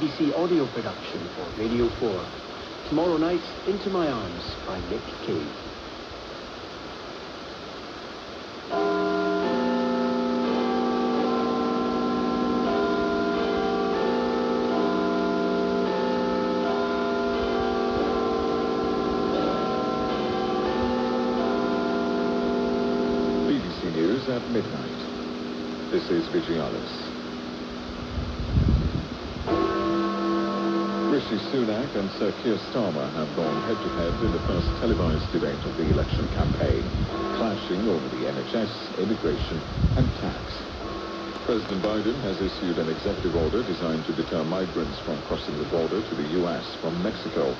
BBC audio production for Radio 4. Tomorrow night, Into My Arms by Nick Cave. BBC News at midnight. This is Vigialis. Rishi Sunak and Sir Keir Starmer have gone head-to-head in the first televised debate of the election campaign, clashing over the NHS, immigration and tax. President Biden has issued an executive order designed to deter migrants from crossing the border to the US from Mexico.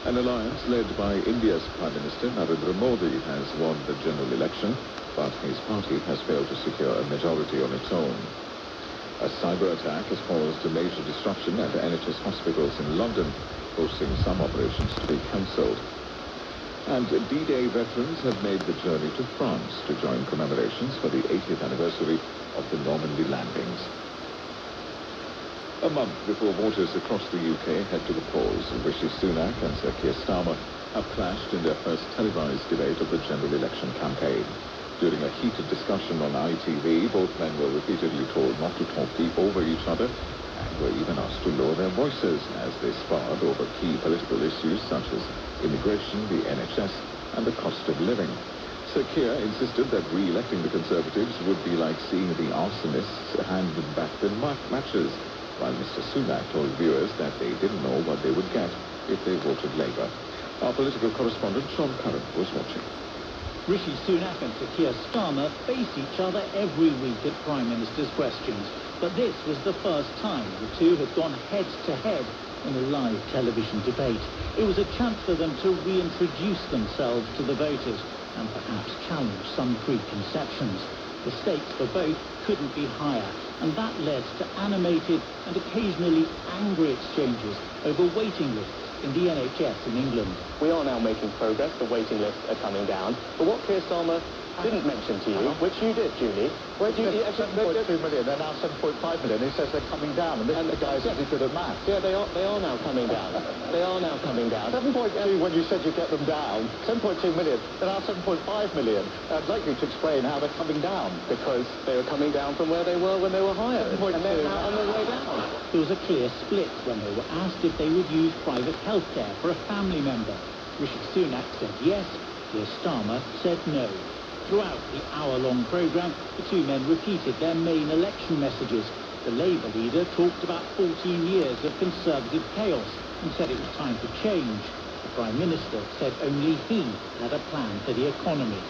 An alliance led by India's Prime Minister Narendra Modi has won the general election, but his party has failed to secure a majority on its own. A cyber attack has caused a major disruption at NHS hospitals in London, forcing some operations to be cancelled. And D-Day veterans have made the journey to France to join commemorations for the 80th anniversary of the Normandy landings. A month before voters across the UK head to the polls, Rishi Sunak and Sir Keir Starmer have clashed in their first televised debate of the general election campaign. During a heated discussion on ITV, both men were repeatedly told not to talk over each other and were even asked to lower their voices as they sparred over key political issues such as immigration, the NHS and the cost of living. Sir Keir insisted that re-electing the Conservatives would be like seeing the arsonists handed back their matches, while Mr Sunak told viewers that they didn't know what they would get if they voted Labour. Our political correspondent Sean Curran was watching. Rishi Sunak and Sir Keir Starmer face each other every week at Prime Minister's questions. But this was the first time the two had gone head-to-head in a live television debate. It was a chance for them to reintroduce themselves to the voters and perhaps challenge some preconceptions. The stakes for both couldn't be higher, and that led to animated and occasionally angry exchanges over waiting lists in the NHS in England. We are now making progress. The waiting lists are coming down. But what Keir Starmer didn't mention to you, which you did, Julie, Well, 7.2 million, they're now 7.5 million. He says they're coming down, and the guy says he's good at maths. Yeah, they are now coming down. They are now coming down. 7.2 when you said you get them down. 7.2 million, they're now 7.5 million. I'd like you to explain how they're coming down. Because they were coming down from where they were when they were hired. And they're now on their way down. There was a clear split when they were asked if they would use private healthcare for a family member. Rishi Sunak said yes, Keir Starmer said no. Throughout the hour-long programme, the two men repeated their main election messages. The Labour leader talked about 14 years of Conservative chaos and said it was time for change. The Prime Minister said only he had a plan for the economy.